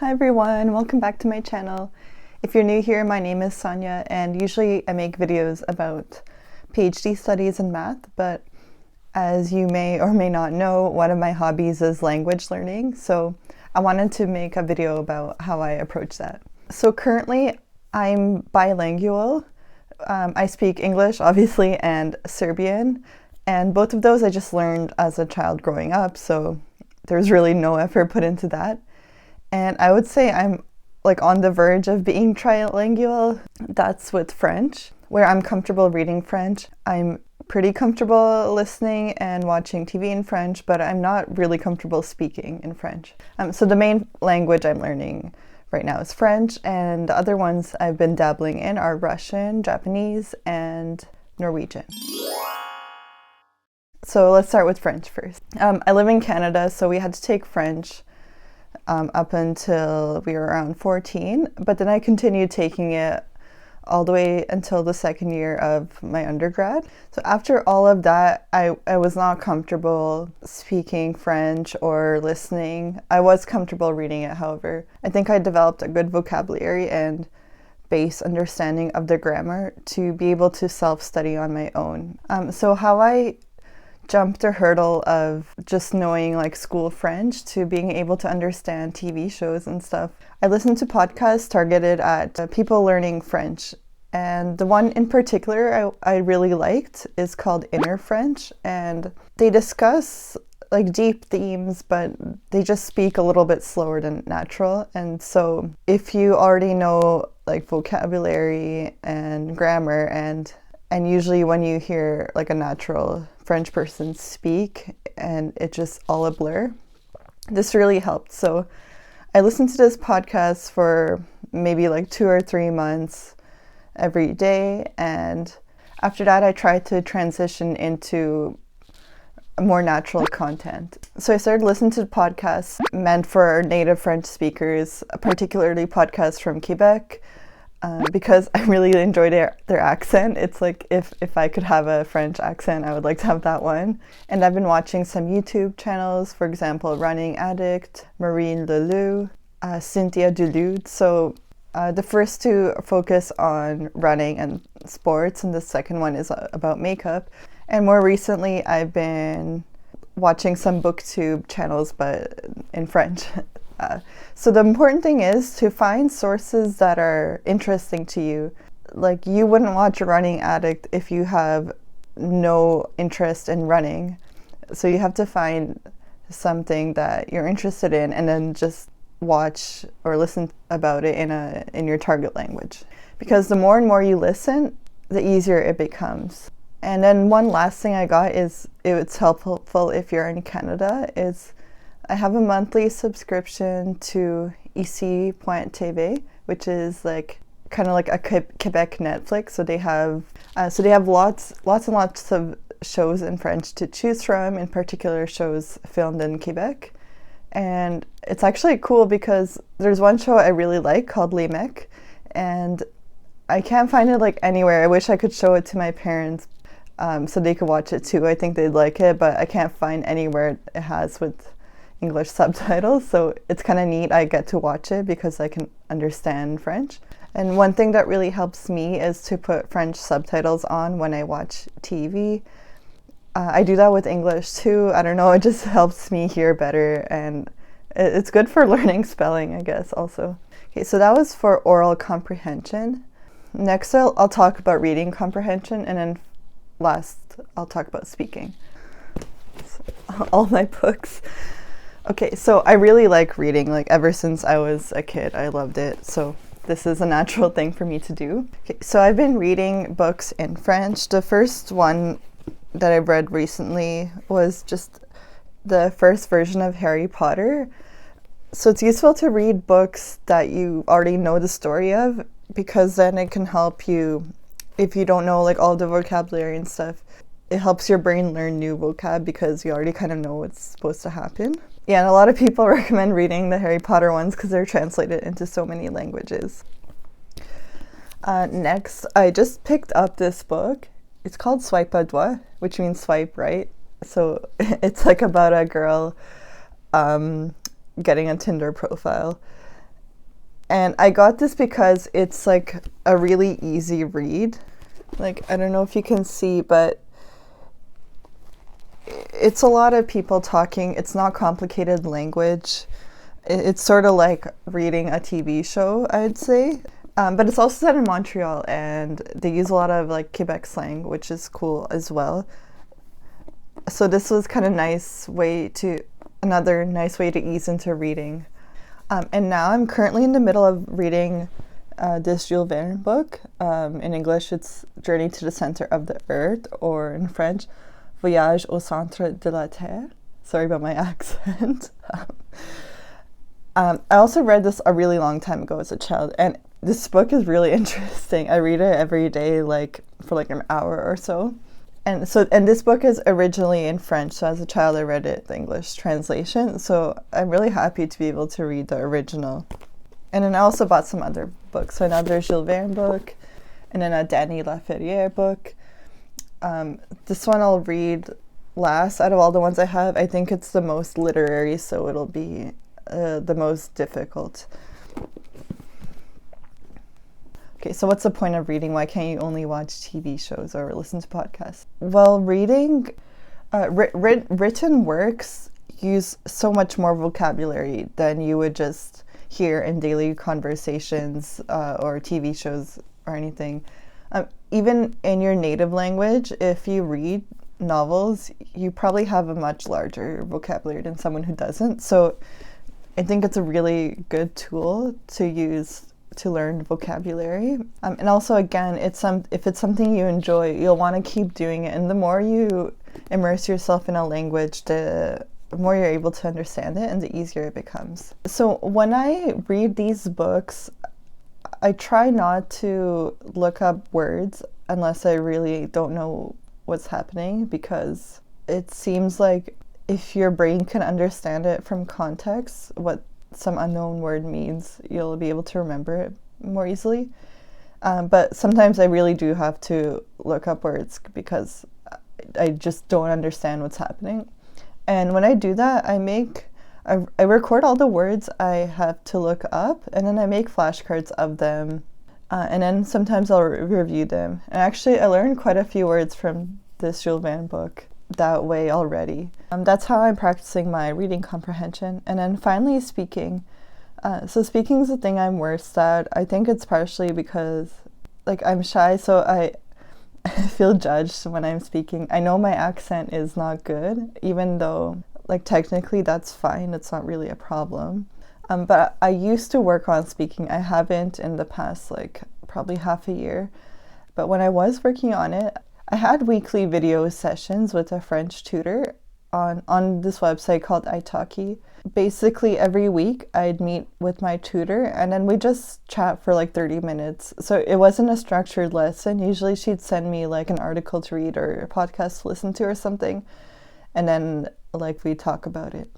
Hi everyone, welcome back to my channel. If you're new here, my name is Sonia and usually I make videos about PhD studies in math, but as you may or may not know, one of my hobbies is language learning, so I wanted to make a video about how I approach that. So currently I'm bilingual. I speak English obviously and Serbian, and both of those I just learned as a child growing up, so there's really no effort put into that. And I would say I'm on the verge of being trilingual. That's with French, where I'm comfortable reading French. I'm pretty comfortable listening and watching TV in French, but I'm not really comfortable speaking in French. So the main language I'm learning right now is French, and the other ones I've been dabbling in are Russian, Japanese, and Norwegian. So let's start with French first. I live in Canada, so we had to take French up until we were around 14, but then I continued taking it all the way until the second year of my undergrad. So after all of that, I was not comfortable speaking French or listening. I was comfortable reading it, however. I think I developed a good vocabulary and base understanding of the grammar to be able to self-study on my own. So how I jumped a hurdle of just knowing school French to being able to understand TV shows and stuff. I listened to podcasts targeted at people learning French, and the one in particular I really liked is called Inner French, and they discuss deep themes, but they just speak a little bit slower than natural. And so if you already know vocabulary and grammar, and usually when you hear a natural French person speak and it's just all a blur, this really helped. So I listened to this podcast for maybe 2 or 3 months every day, and after that I tried to transition into more natural content. So I started listening to podcasts meant for native French speakers, particularly podcasts from Quebec, because I really enjoy their accent. It's if I could have a French accent, I would like to have that one. And I've been watching some YouTube channels, for example, Running Addict, Marine Leloup, Cynthia Dulude. So the first two focus on running and sports, and the second one is about makeup. And more recently, I've been watching some booktube channels, but in French. So the important thing is to find sources that are interesting to you. You wouldn't watch a Running Addict if you have no interest in running. So you have to find something that you're interested in and then just watch or listen about it in your target language. Because the more and more you listen, the easier it becomes. And then one last thing I got is, it's helpful if you're in Canada, is I have a monthly subscription to ici.tv, which is kind of like a Quebec Netflix. So they have lots and lots of shows in French to choose from, in particular shows filmed in Quebec. And it's actually cool because there's one show I really like called Les Mecs, and I can't find it anywhere. I wish I could show it to my parents so they could watch it too. I think they'd like it, but I can't find anywhere it has with English subtitles, so it's kind of neat. I get to watch it because I can understand French. And one thing that really helps me is to put French subtitles on when I watch TV. I do that with English too. I don't know, it just helps me hear better, and it's good for learning spelling, I guess, also. Okay, so that was for oral comprehension. Next I'll talk about reading comprehension, and then last I'll talk about speaking. So, all my books. Okay, so I really like reading. Ever since I was a kid, I loved it. So this is a natural thing for me to do. Okay, so I've been reading books in French. The first one that I've read recently was just the first version of Harry Potter. So it's useful to read books that you already know the story of, because then it can help you, if you don't know all the vocabulary and stuff, it helps your brain learn new vocab because you already kind of know what's supposed to happen. Yeah, and a lot of people recommend reading the Harry Potter ones because they're translated into so many languages. Next, I just picked up this book. It's called Swipe à droite, which means swipe right. So it's about a girl getting a Tinder profile. And I got this because it's like a really easy read. Like, I don't know if you can see, but it's a lot of people talking. It's not complicated language. It's sort of like reading a TV show, I'd say. But it's also set in Montreal, and they use a lot of like Quebec slang, which is cool as well. So this was kind of another nice way to ease into reading. And now I'm currently in the middle of reading this Jules Verne book. In English, it's Journey to the Center of the Earth, or in French, Voyage au centre de la Terre. Sorry about my accent. I also read this a really long time ago as a child, and this book is really interesting. I read it every day, like for like an hour or so. And this book is originally in French, so as a child I read it the English translation. So I'm really happy to be able to read the original. And then I also bought some other books. So another Jules Verne book, and then a Danny Laferrière book. This one I'll read last out of all the ones I have. I think it's the most literary, so it'll be the most difficult. Okay, so what's the point of reading? Why can't you only watch TV shows or listen to podcasts? Well, reading, written works use so much more vocabulary than you would just hear in daily conversations or TV shows or anything. Even in your native language, if you read novels, you probably have a much larger vocabulary than someone who doesn't. So I think it's a really good tool to use to learn vocabulary. And also, again, if it's something you enjoy, you'll want to keep doing it. And the more you immerse yourself in a language, the more you're able to understand it and the easier it becomes. So when I read these books, I try not to look up words unless I really don't know what's happening, because it seems like if your brain can understand it from context, what some unknown word means, you'll be able to remember it more easily. But sometimes I really do have to look up words because I just don't understand what's happening. And when I do that, I record all the words I have to look up, and then I make flashcards of them, and then sometimes I'll review them. And actually, I learned quite a few words from this Jules Verne book that way already. That's how I'm practicing my reading comprehension. And then finally, speaking. So speaking is the thing I'm worst at. I think it's partially because like I'm shy, so I feel judged when I'm speaking. I know my accent is not good, even though like technically that's fine. It's not really a problem. But I used to work on speaking. I haven't in the past like probably half a year. But when I was working on it, I had weekly video sessions with a French tutor on this website called italki. Basically every week I'd meet with my tutor, and then we just chat for like 30 minutes. So it wasn't a structured lesson. Usually she'd send me like an article to read or a podcast to listen to or something, and then like we talk about it.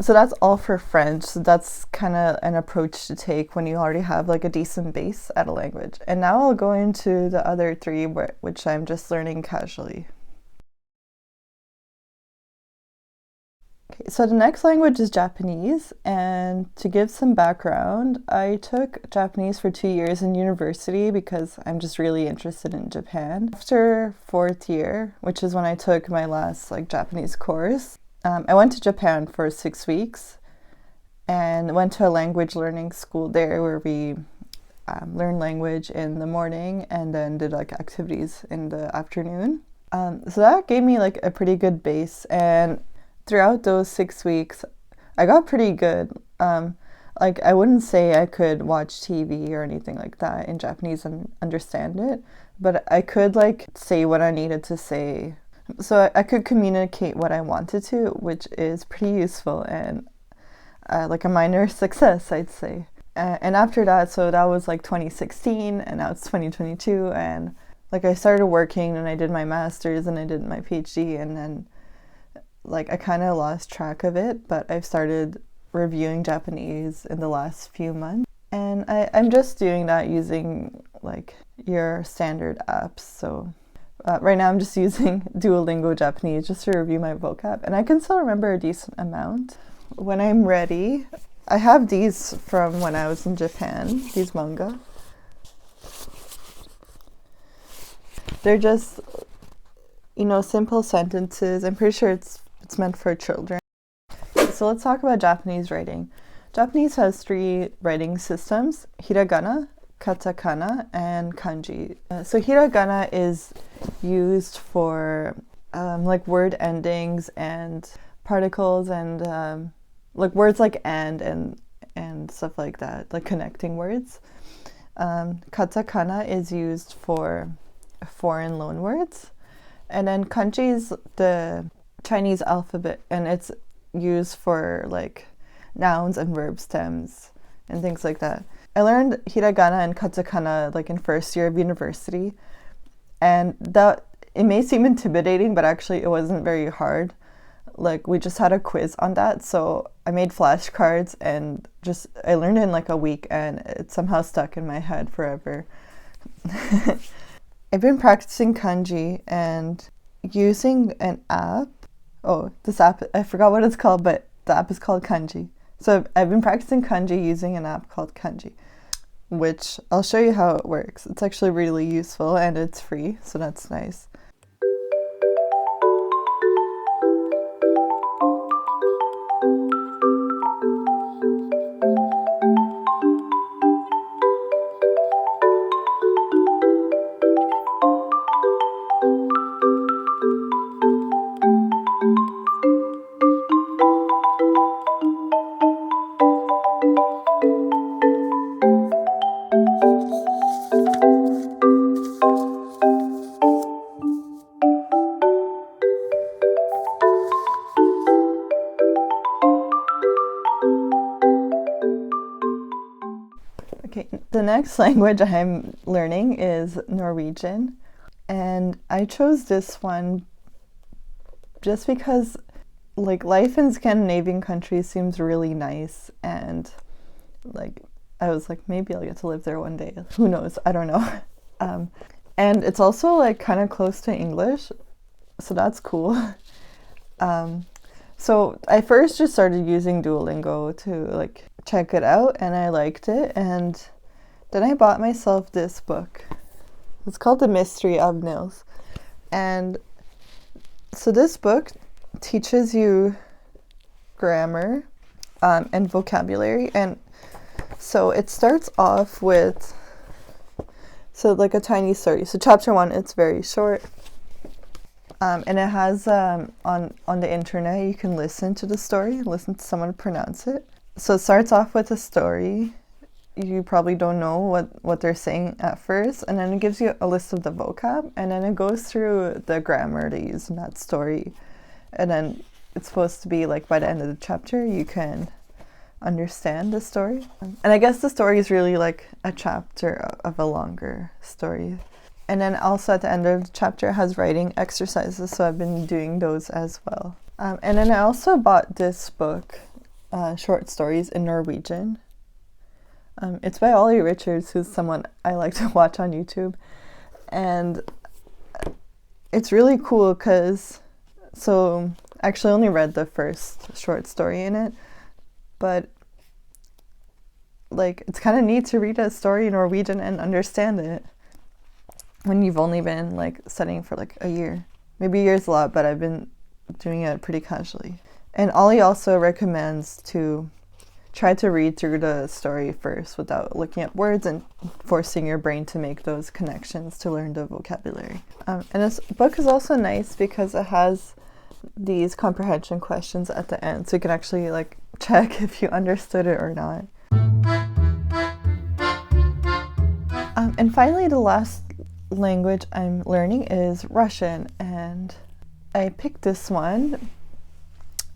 So that's all for French. So that's kind of an approach to take when you already have like a decent base at a language. And now I'll go into the other three, which I'm just learning casually. Okay, so the next language is Japanese, and to give some background, I took Japanese for 2 years in university because I'm just really interested in Japan. After 4th year, which is when I took my last like Japanese course, I went to Japan for 6 weeks and went to a language learning school there where we learned language in the morning and then did like activities in the afternoon. So that gave me like a pretty good base, and throughout those 6 weeks I got pretty good. Like I wouldn't say I could watch TV or anything like that in Japanese and understand it, but I could like say what I needed to say. So I could communicate what I wanted to, which is pretty useful and like a minor success, I'd say. And after that, so that was like 2016, and now it's 2022, and like I started working and I did my master's and I did my PhD, and then like I kind of lost track of it, but I've started reviewing Japanese in the last few months, and I'm just doing that using like your standard apps. So right now I'm just using Duolingo Japanese just to review my vocab, and I can still remember a decent amount. when I'm ready, I have these from when I was in Japan, these manga. They're just, simple sentences. I'm pretty sure it's meant for children. So let's talk about Japanese writing. Japanese has 3 writing systems: hiragana, katakana, and kanji. So hiragana is used for like word endings and particles and like words like and stuff like that, like connecting words. Katakana is used for foreign loan words, and then kanji is the Chinese alphabet, and it's used for like nouns and verb stems and things like that. I learned hiragana and katakana like in first year of university, and that it may seem intimidating, but actually it wasn't very hard. Like we just had a quiz on that, so I made flashcards and I learned it in like a week, and it somehow stuck in my head forever. I've been practicing kanji and using an app. Oh, this app, I forgot what it's called, but the app is called Kanji. So I've been practicing kanji using an app called Kanji, which I'll show you how it works. It's actually really useful and it's free, so that's nice. Okay, the next language I'm learning is Norwegian, and I chose this one just because like life in Scandinavian countries seems really nice, and like I was like, maybe I'll get to live there one day. Who knows? I don't know. And it's also like kind of close to English, so that's cool. So I first just started using Duolingo to like check it out, and I liked it, and then I bought myself this book. It's called The Mystery of Nils, and so this book teaches you grammar and vocabulary, and so it starts off with like a tiny story. So chapter 1, it's very short. And it has on the internet you can listen to the story, listen to someone pronounce it. So it starts off with a story. You probably don't know what they're saying at first, and then it gives you a list of the vocab, and then it goes through the grammar they use in that story. And then it's supposed to be like by the end of the chapter you can understand the story. And I guess the story is really like a chapter of a longer story. And then also at the end of the chapter it has writing exercises, so I've been doing those as well. And then I also bought this book, Short Stories in Norwegian. It's by Ollie Richards, who's someone I like to watch on YouTube. And it's really cool because, so I actually only read the first short story in it, but like it's kind of neat to read a story in Norwegian and understand it when you've only been like studying for like a year. Maybe a year's a lot, but I've been doing it pretty casually. And Ollie also recommends to try to read through the story first without looking at words and forcing your brain to make those connections to learn the vocabulary. And this book is also nice because it has these comprehension questions at the end, so you can actually like check if you understood it or not. And finally, the last language I'm learning is Russian, and I picked this one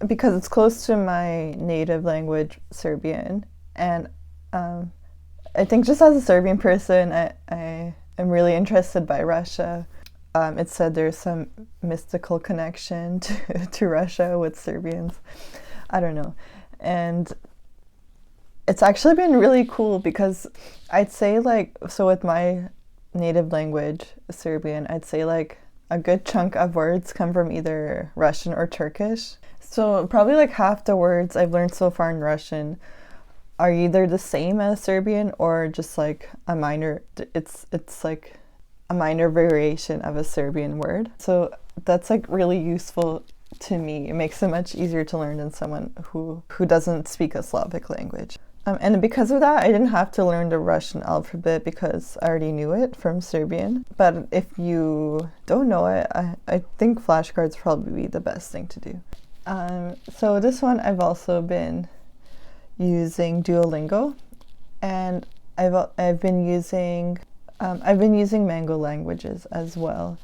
because it's close to my native language, Serbian, and I think just as a Serbian person, I am really interested by Russia. It said there's some mystical connection to Russia with Serbians. I don't know. And it's actually been really cool because I'd say like, so with my native language, Serbian, I'd say like a good chunk of words come from either Russian or Turkish. So probably like half the words I've learned so far in Russian are either the same as Serbian or just like a minor, it's like a minor variation of a Serbian word. So that's like really useful to me. It makes it much easier to learn than someone who doesn't speak a Slavic language. And because of that, I didn't have to learn the Russian alphabet because I already knew it from Serbian. But if you don't know it, I think flashcards probably be the best thing to do. So this one I've also been using Duolingo, and I've been using Mango Languages as well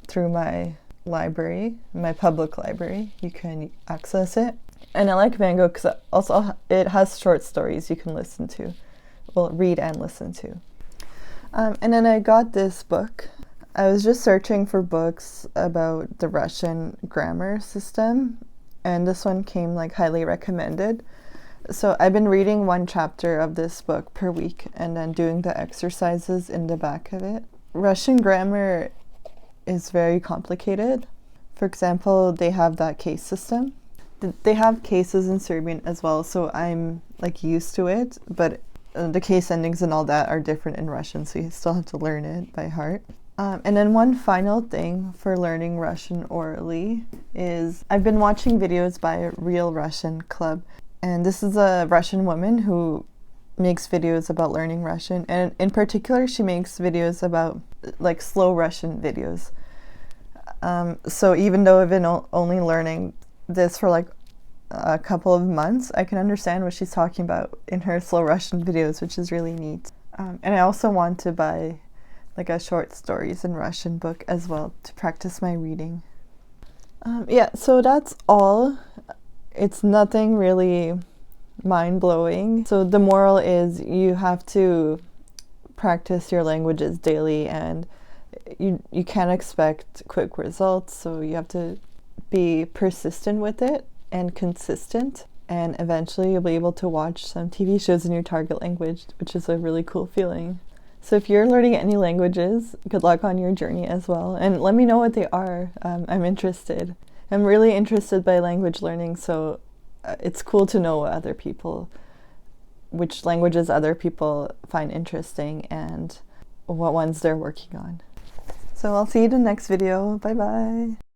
through my library, my public library. You can access it. And I like Mango because also it has short stories you can listen to, well, read and listen to. And then I got this book. I was just searching for books about the Russian grammar system, and this one came like highly recommended. So I've been reading one chapter of this book per week and then doing the exercises in the back of it. Russian grammar is very complicated. For example, they have that case system. They have cases in Serbian as well, so I'm like used to it, but the case endings and all that are different in Russian, so you still have to learn it by heart. And then one final thing for learning Russian orally is I've been watching videos by Real Russian Club, and this is a Russian woman who makes videos about learning Russian, and in particular she makes videos about like slow Russian videos. So even though I've been only learning this for like a couple of months, I can understand what she's talking about in her slow Russian videos, which is really neat. And I also want to buy like a short stories in Russian book as well to practice my reading. Yeah, so that's all. It's nothing really mind-blowing. So the moral is you have to practice your languages daily, and you can't expect quick results, so you have to be persistent with it and consistent, and eventually you'll be able to watch some TV shows in your target language, which is a really cool feeling. So if you're learning any languages, good luck on your journey as well, and let me know what they are. I'm interested. I'm really interested by language learning, so it's cool to know which languages other people find interesting and what ones they're working on. So I'll see you in the next video. Bye bye.